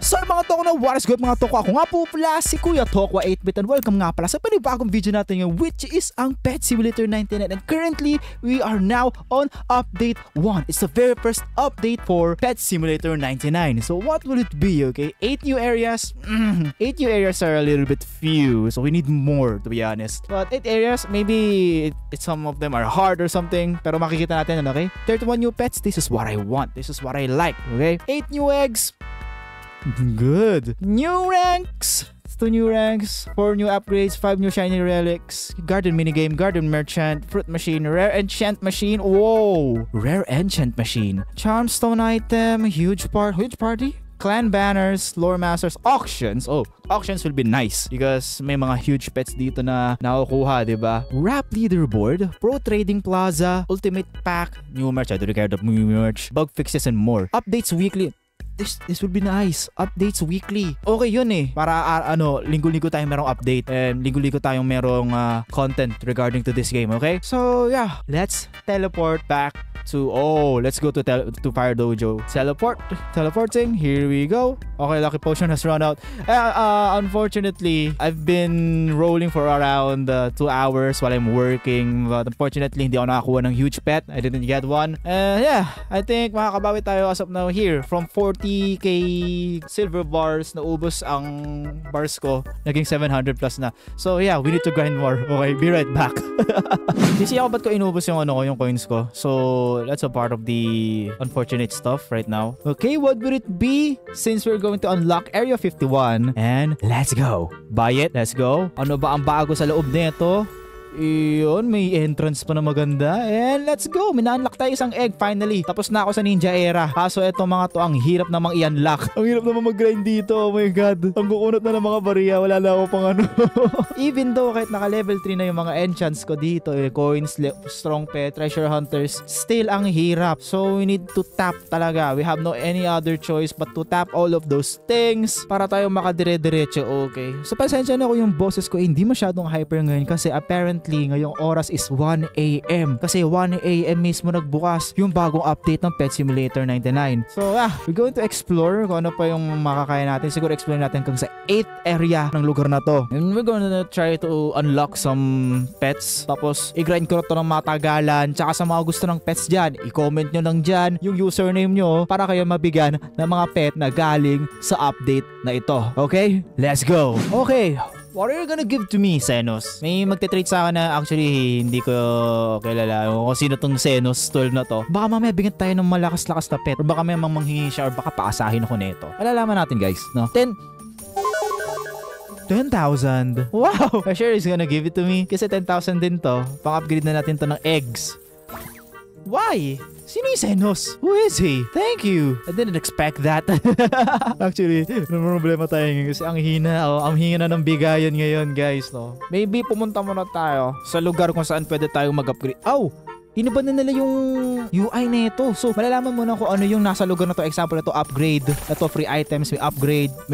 So mga toko na, what is good mga toko? Ako nga po pala si Kuya Tokwa 8-bit and welcome nga pala sa panibagong video natin ngayon, which is ang Pet Simulator 99. And currently, we are now on update 1. It's the very first update for Pet Simulator 99. So what will it be, okay? 8 new areas. 8 new areas are a little bit few, so we need more to be honest. But 8 areas, maybe some of them are hard or something. Pero makikita natin, okay? 31 new pets, this is what I want. This is what I like, okay? 8 new eggs. Good. New ranks. 2 new ranks, 4 new upgrades, 5 new shiny relics, garden minigame, garden merchant, fruit machine, rare enchant machine. Whoa! Rare enchant machine. Charm stone item, huge party. Clan banners, lore masters, auctions. Oh, auctions will be nice because may mga huge pets dito na nakukuha, diba? Rap leaderboard, pro trading plaza, ultimate pack, new merch. I don't care the new merch, bug fixes and more. Updates weekly. This would be nice. Updates weekly. Okay yun eh. Para linggo-linggo tayong merong update and linggo-linggo tayong merong content regarding to this game, okay? So yeah, let's teleport back to let's go to Fire Dojo. Teleporting. Here we go. Okay, lucky potion has run out. Unfortunately, I've been rolling for around 2 hours while I'm working, but unfortunately hindi ako nakakuha ng huge pet. I didn't get one. Yeah, I think makakabawi tayo as of now here. From 40k silver bars, naubos ang bars ko, naging 700 plus na. So yeah, we need to grind more. Okay, be right back. Kasi ako ba't ko inubos yung yung coins ko? So that's a part of the unfortunate stuff right now. Okay, what would it be? Since we're going to unlock Area 51, and let's go. Buy it, let's go. Ano ba ang bago sa loob nito? Iyon, may entrance pa na maganda. And let's go. Mina-unlock tayo isang egg finally. Tapos na ako sa ninja era. Kaso etong mga to, ang hirap namang i-unlock. Ang hirap naman mag-grind dito. Oh my god. Ang kukunot na ng mga bariya. Wala na ako pang Even though kahit naka level 3 na yung mga enchants ko dito, coins, strong pet, treasure hunters, still ang hirap. So we need to tap talaga. We have no any other choice but to tap all of those things para tayo makadire-diretso. Okay. So pasensya na ko yung boses ko. Hindi masyadong hyper ngayon kasi apparently ngayong oras is 1 AM. Kasi 1 AM mismo nagbukas yung bagong update ng Pet Simulator 99. So we're going to explore kung ano pa yung makakaya natin. Siguro explore natin kung sa 8th area ng lugar na to. And we're gonna try to unlock some pets. Tapos i-grind ko na to ng matagalan. Tsaka sa mga gusto ng pets dyan, i-comment nyo lang dyan yung username nyo para kayo mabigyan ng mga pet na galing sa update na ito. Okay? Let's go! Okay. What are you gonna give to me, Xenos? May magte-trade sa akin na actually hindi ko kilala kung sino tong Xenos 12 na to. Baka mamaya bigyan tayo ng malakas-lakas na pet or baka may manghihingi siya or baka paasahin ako nito. Malalaman natin guys, no? 10,000. Wow! I'm sure he's gonna give it to me kasi 10,000 din to. Pang-upgrade na natin to ng eggs. Why? Sino yung Xenos? Who is he? Thank you. I didn't expect that. Actually, may problema tayo ngayon kasi ang hina ng bigayan ngayon guys, no? Maybe pumunta muna tayo sa lugar kung saan pwede tayong mag-upgrade. Iniba na nila yung UI na ito. So, malalaman mo na kung ano yung nasa lugar na to. Example na to, upgrade. Ito, free items. May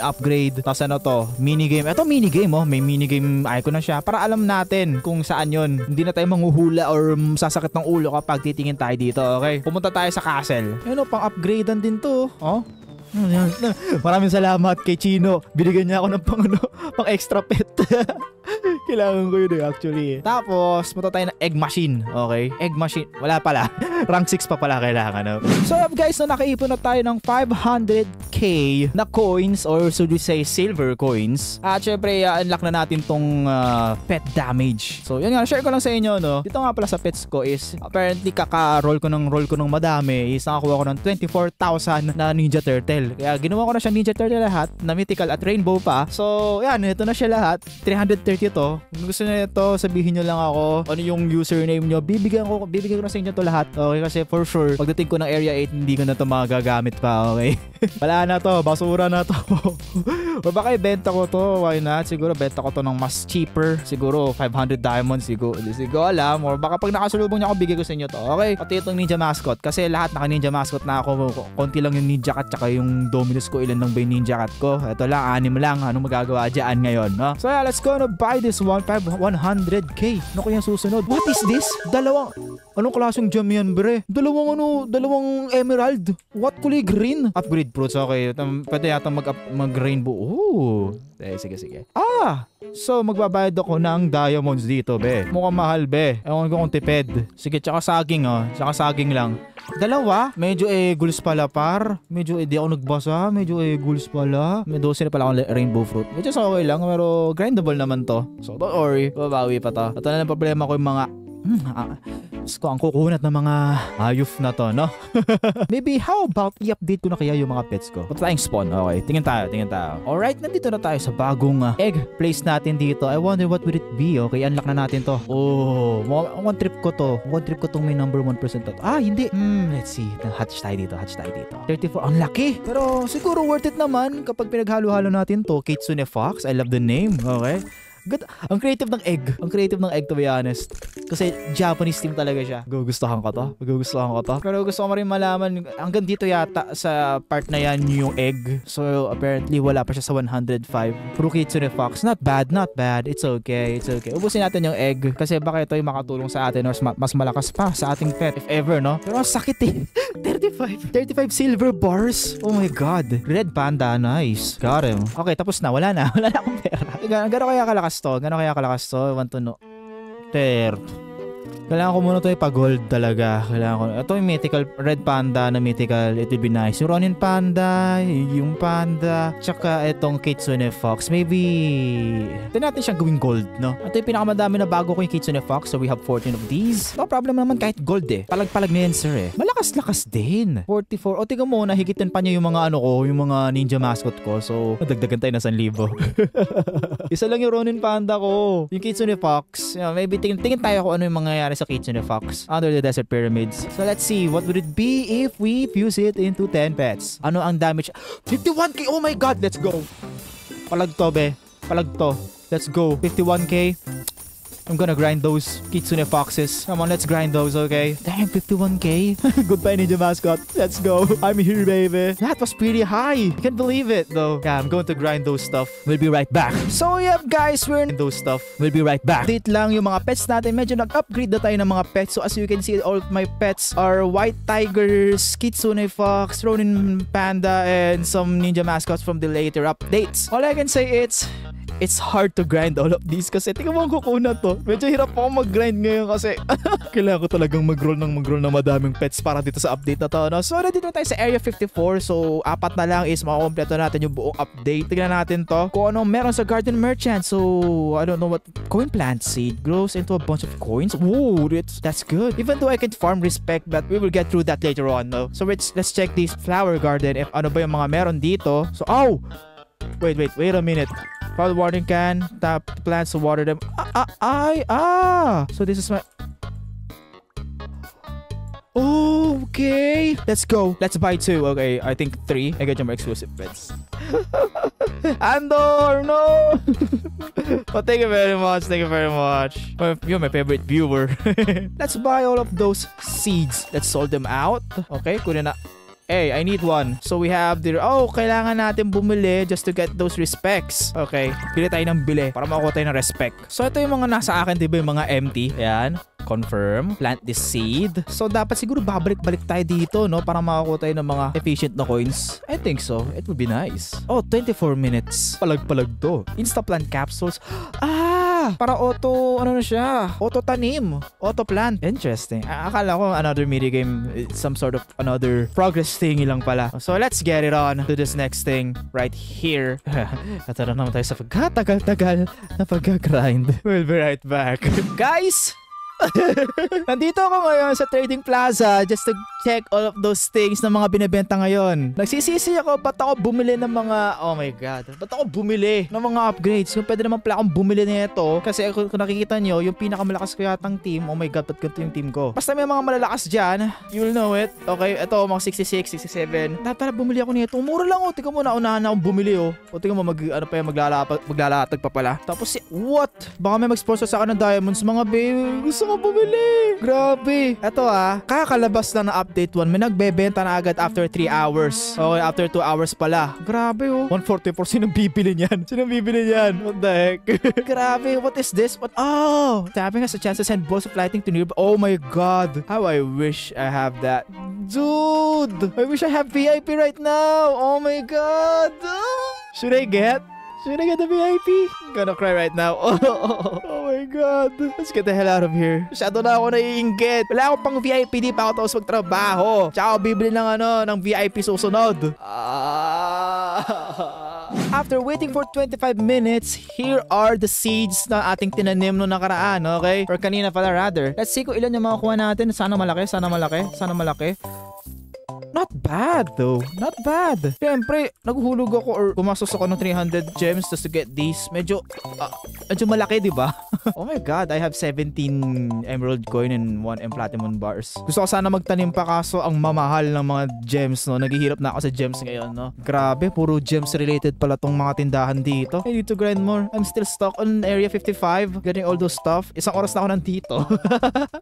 upgrade. Tapos ano to, minigame. Ito, minigame, oh. May minigame icon na siya. Para alam natin kung saan yun. Hindi na tayo manghuhula or sasakit ng ulo kapag titingin tayo dito, okay? Pumunta tayo sa castle. Ano, pang-upgradean din to, oh. Maraming salamat kay Chino. Binigyan niya ako ng pang extra pet. Kailangan ko yun actually. Tapos, punta tayo ng egg machine. Okay? Egg machine. Wala pala. Rank 6 pa pala kailangan. So guys, nakaipon na tayo ng 500k na coins or should we say silver coins. At syempre, unlock na natin tong pet damage. So yun nga, share ko lang sa inyo, no? Dito nga pala sa pets ko is apparently kaka-roll ko ng madami is nakakuha ko ng 24,000 na Ninja Turtle. Kaya ginawa ko na siya Ninja Turtle lahat na mythical at rainbow pa. So yan, ito na siya lahat. 330 to. Kung gusto nyo ito, sabihin nyo lang ako ano yung username nyo. Bibigyan ko na sa inyo to lahat. Okay, kasi for sure, pagdating ko ng Area 8, hindi ko na to magagamit pa. Okay? Wala na to. Basura na to. O baka ibenta ko to. Why not? Siguro benta ko to ng mas cheaper. Siguro 500 diamonds. Siguro alam. Or baka pag nakasulubong niya ako, bigay ko sa inyo to. Okay? Pati itong ninja mascot. Kasi lahat naka ninja mascot na ako. Konti lang yung ninja cat tsaka yung Dominus ko. Ilan lang ba yung ninja cat ko? Ito lang, 6 lang. Anong magagawa dyan ngayon? No? So yeah, let's go na buy this 100k. Naku yung susunod. What is this? Anong klaseng gem yan, bre? Dalawang emerald. What kulay green? Upgrade fruits, okay. Pwede yata mag-rainbow. Ooh. Sige. So magbabayad ako ng diamonds dito, be. Mukhang mahal, be. Ewan ko kung tipid. Sige, tsaka saging, Tsaka saging lang. Dalawa? Medyo guls pala, par. Medyo di ako nagbasa. Medyo guls pala. May 12 na pala akong rainbow fruit. Medyo sa okay lang, pero grindable naman to. So don't worry, babawi pa to. At na lang problema ko yung mga ang kukunat ng mga hayop na to, no? Maybe how about i-update ko na kaya yung mga pets ko? Punta tayong spawn. Okay, tingin tayo. Alright, nandito na tayo sa bagong egg place natin dito. I wonder what would it be. Okay, unlock na natin to. Oh, one trip ko to. One trip ko tong may number 1% to. Hindi. Let's see. Hatch tayo dito. 34. Ang laki. Pero siguro worth it naman kapag pinaghalo-halo natin to. Kitsune Fox. I love the name. Okay. Good. Ang creative ng egg. To be honest. Kasi Japanese team talaga siya. Gugustuhan ko to. Pero gusto ko rin malaman, hanggang dito yata sa part na yan yung egg. So apparently wala pa siya sa 105. Puro Kitsune Fox. Not bad. It's okay. Ubusin natin yung egg. Kasi baka ito yung makatulong sa atin or mas malakas pa sa ating pet. If ever, no? Pero ang sakit eh. 35 silver bars. Oh my god. Red panda. Nice. Got him. Okay, tapos na. Wala na akong pera. Gano'n kaya kalakas to? I want to know. Kailangan ko muna ito ipa-gold talaga. Ito yung mythical, red panda na mythical. It would be nice. Yung Ronin panda, yung panda, tsaka itong Kitsune Fox. Maybe, ito natin siyang gawing gold, no? Ito yung pinakamadami na bago ko yung Kitsune Fox. So we have 14 of these. No problem naman kahit gold eh. Palag-palag na yan, sir eh. Malakas-lakas din. 44. O, tingnan mo, nahigitan pa niya yung mga yung mga ninja mascot ko. So, nadagdagan tayo na 1,000. Isa lang yung Ronin panda ko. Yung Kitsune Fox. Maybe tingin tayo kung ano yung mangyayari sa Kitsune Fox under the desert pyramids. So let's see, what would it be if we fuse it into 10 pets? Ano ang damage? 51k! Oh my god, let's go! Palag to, be. Let's go. 51k. I'm gonna grind those Kitsune Foxes. Come on, let's grind those, okay? Damn, 51k. Goodbye, Ninja Mascot. Let's go. I'm here, baby. That was pretty high. I can't believe it, though. Yeah, I'm going to grind those stuff. We'll be right back. So, yep, guys, we're in those stuff. We'll be right back. Update lang yung mga pets natin. Medyo nag-upgrade na tayo ng mga pets. So, as you can see, all of my pets are white tigers, Kitsune Fox, Ronin Panda, and some Ninja Mascots from the later updates. All I can say it's hard to grind all of these kasi tingnan mo ang kukunat to. Medyo hirap ako mag-grind ngayon kasi kailangan ko talagang mag-roll ng madaming pets para dito sa update na to, no? So, nandito tayo sa Area 54. So, 4 na lang is makakompleto natin yung buong update. Tignan natin to kung ano meron sa Garden Merchant. So, I don't know what coin plant seed grows into a bunch of coins. Whoa, that's good. Even though I can farm respect, but we will get through that later on, no? So, let's check this flower garden if ano ba yung mga meron dito. So, wait a minute. Follow the watering can, tap the plants to water them. So this is my... Okay, let's go. Let's buy 2. Okay, I think 3. I get your more exclusive pets. Andor, no! Oh, thank you very much. You're my favorite viewer. Let's buy all of those seeds. Let's sold them out. Okay, kunin na. Hey, I need one. So we have the... kailangan natin bumili just to get those respects. Okay, bili tayo ng bili para makuha tayo ng respect. So ito yung mga nasa akin, diba, yung mga empty. Ayan. Confirm. Plant this seed. So dapat siguro babalik-balik tayo dito, no? Para makakuha tayo ng mga efficient na coins. I think so. It would be nice. 24 minutes. Palag-palag to. Insta-plant capsules. Para auto, ano na siya? Auto tanim. Auto plant. Interesting. Akala ko another minigame. Some sort of another progress thingy lang pala. So let's get it on to this next thing right here. Natara naman tayo sa pagkatagal-tagal na pagka-grind. We'll be right back. Guys! Nandito ako ngayon sa Trading Plaza just to check all of those things na mga binebenta ngayon. Nagsisisi ako, ba't ako bumili ng mga... Oh my god. Ba't ako bumili ng mga upgrades? Kung pwede naman pala akong bumili nito. Kasi kung nakikita nyo, yung pinakamalakas ko yatang team. Oh my god, ba't ganito yung team ko? Basta may mga malalakas dyan. You'll know it. Okay, ito mga 66, 67. Dapat bumili ako nito. Mura lang, oh. Tingnan mo, naunahan na akong bumili, oh. O tingnan mo, maglalatag pa pala. Tapos what? Baka may mag-sponsor sa akin ng diamonds, mga babe. Gusto gusto ko bumili. Grabe. Eto kakalabas lang na update 1. May nagbebenta na agad after 3 hours. Okay, after 2 hours pala. Grabe 144. Sinong bibili niyan? Sinong bibili niyan? What the heck? Grabe. What is this? What? Oh! Tapping has a chance to send balls of lightning to nearby. Oh my god. How I wish I have that. Dude! I wish I have VIP right now. Oh my god. Should I get the VIP? I'm gonna cry right now. Oh my god. Let's get the hell out of here. Masyado na ako naiinggit. Wala akong pang VIP. Di pa ako tapos magtrabaho. Tsaka ako bibili ng VIP susunod. After waiting for 25 minutes, here are the seeds na ating tinanim no nakaraan, okay? Or kanina pala rather. Let's see kung ilan yung makukuha natin. Sana malaki. Not bad though. Not bad. Siyempre, naghulog ako or gumastos ako ng 300 gems just to get these. Medyo malaki, di ba? Oh my god, I have 17 emerald coin and 1 platinum bars. Gusto ko sana magtanim pa kaso ang mamahal ng mga gems, no? Naghihirap na ako sa gems ngayon, no? Grabe, puro gems related pala tong mga tindahan dito. I need to grind more. I'm still stuck on area 55 getting all those stuff. Isang oras na ako nandito.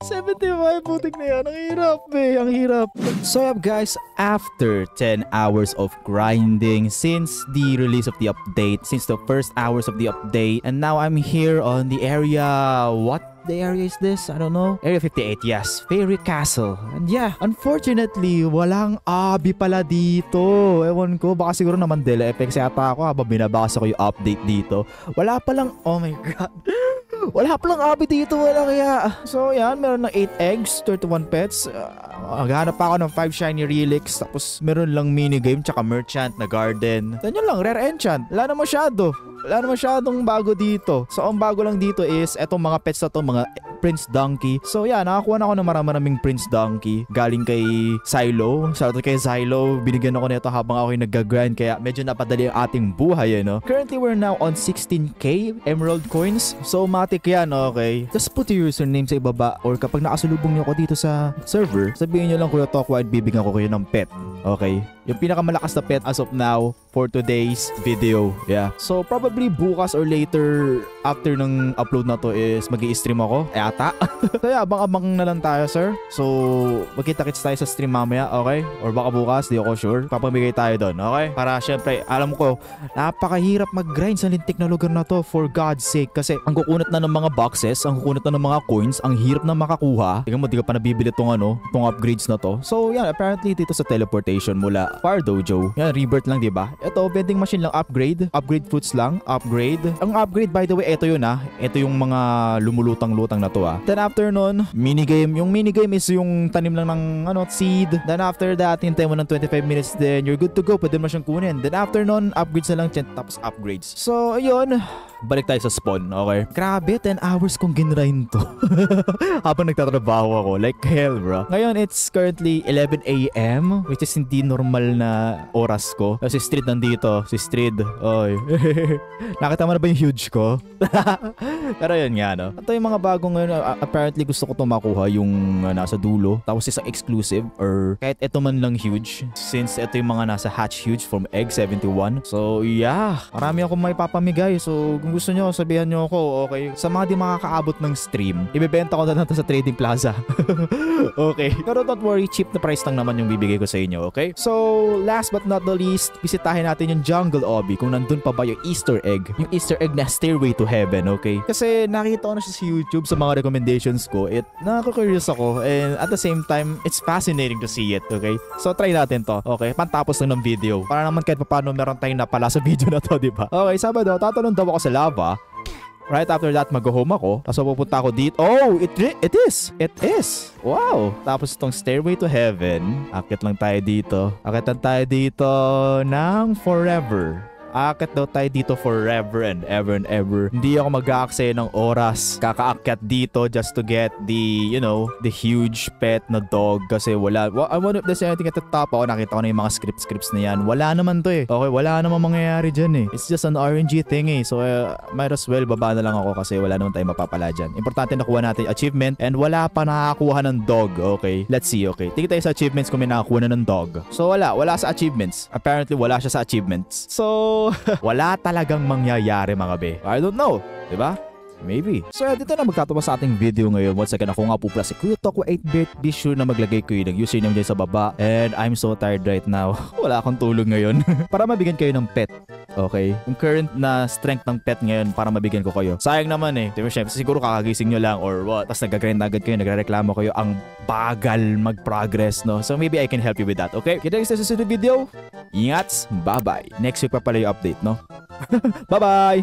75, putik na yan. Ang hirap, ang hirap. So yeah, guys, after 10 hours of grinding since the release of the update, since the first hours of the update, and now I'm here on the area. What the area is this? I don't know. Area 58, yes. Fairy Castle. And yeah, unfortunately, walang abi pala dito. Ewan ko, baka siguro na Mandela effect yata ako habang binabasa ko yung update dito. Wala palang, oh my god. Wala palang abi dito, wala kaya. So yan, meron ng 8 eggs, 31 pets. Maghanap pa ako ng 5 shiny relics. Tapos meron lang minigame tsaka merchant na garden. Ganyan lang, rare enchant. Wala na masyadong bago dito. So ang bago lang dito is etong mga pets na to, mga Prince Donkey. So yeah, nakakuha na ako ng maraming Prince Donkey galing kay Silo. Shoutout kay Silo. Binigyan ako nito habang ako yung nag-grind kaya medyo napadali ang ating buhay, no? Currently, we're now on 16k emerald coins. So matik yan, okay? Just put your username sa ibaba or kapag nakasalubong nyo ako dito sa server, sabihin nyo lang Kuya Tokwa at bibigyan ko kayo ng pet. Okay? Yung pinakamalakas na pet as of now for today's video. Yeah. So probably bukas or later after ng upload na to is magi-stream ako. Ata. So yeah, abang-abang na lang tayo, sir. So magkita-kits tayo sa stream mamaya, okay? Or baka bukas, di ako sure. Papamigay tayo doon, okay? Para syempre, alam ko, napakahirap mag-grind sa lintik na lugar na to for God's sake. Kasi ang kukunat na ng mga boxes, ang kukunat na ng mga coins, ang hirap na makakuha. Tingnan mo, di ka pa nabibili tong upgrades na to. So yeah, apparently dito sa teleportation mula Fire Dojo. Yan, rebirth lang, di ba? Ito, vending machine lang, upgrade. Upgrade fruits lang, upgrade. Ang upgrade, by the way, ito yun Ito yung mga lumulutang-lutang na to Then after nun, minigame. Yung minigame is yung tanim lang ng seed. Then after that, hintay mo ng 25 minutes, then you're good to go. Pwede mo siyang kunin. Then after nun, upgrades na lang, tapos upgrades. So, ayun. Balik tayo sa spawn, okay? Grabe, 10 hours kong ginrind to. Habang nagtatrabaho ako. Like hell, bro. Ngayon, it's currently 11 AM, which is hindi normal na oras ko. Si Street nandito. Si Street. Oy. Nakita mo na ba yung huge ko? Pero yun nga, no? Ito yung mga bagong ngayon. Apparently, gusto ko to makuha yung nasa dulo. Tapos isang exclusive or kahit ito man lang huge. Since ito yung mga nasa hatch huge from egg 71. So, yeah. Marami akong may papamigay. So, kung gusto nyo, sabihan nyo ako, okay? Sa mga di makakaabot ng stream, ibebenta ko na lang sa Trading Plaza. Okay. Pero don't worry, cheap na price lang naman yung bibigay ko sa inyo, okay? So, last but not the least, bisitahin natin yung Jungle Obby kung nandun pa ba yung Easter egg. Yung Easter egg na Stairway to Heaven, okay? Kasi nakita ko na siya sa YouTube sa mga recommendations ko. Nakaka-curious ako and at the same time, it's fascinating to see it, okay? So, try natin to, okay? Pantapos lang ng video. Para naman kahit paano meron tayong napala sa video na to, di ba? Okay, Sabado, tatanong daw ako sa lava. Right after that, mag-home ako. Tapos pupunta ako dito. Oh, it is. It is. Wow. Tapos itong Stairway to Heaven. Akit lang tayo dito. Akitan tayo dito ng forever. Akit daw tayo dito forever and ever and ever. Hindi ako mag-aaksaya ng oras kakaakyat dito just to get the, the huge pet na dog. Kasi wala. I wonder if there's anything at the top. Ako nakita ko na yung mga scripts na yan. Wala naman to eh. Okay, wala naman mangyayari dyan eh. It's just an RNG thing eh. So, might as well baba na lang ako kasi wala naman tayong mapapala dyan. Importante nakuha natin achievement and wala pa nakakakuha ng dog. Okay, let's see. Okay, tingin tayo sa achievements kung may nakakuha na ng dog. So, wala sa achievements. Apparently, wala siya sa achievements. So, wala talagang mangyayari mga be. I don't know. Diba? Maybe. So dito na magtatapos sa ating video ngayon. Once again, ako nga po pala si Kuya Tokwa 8-bit. Be sure na maglagay kayo ng username dyan sa baba. And I'm so tired right now. Wala akong tulog ngayon. Para mabigyan kayo ng pet. Okay? Yung current na strength ng pet ngayon para mabigyan ko kayo. Sayang naman eh. Diba, syempre, siguro kakagising nyo lang or what. Tapos nag-grind agad kayo, nagre-reklamo kayo. Ang bagal mag-progress, no? So maybe I can help you with that, okay? Kita sa susunod video. Ingats. Bye-bye. Next week pa pala yung update, no? Bye-bye!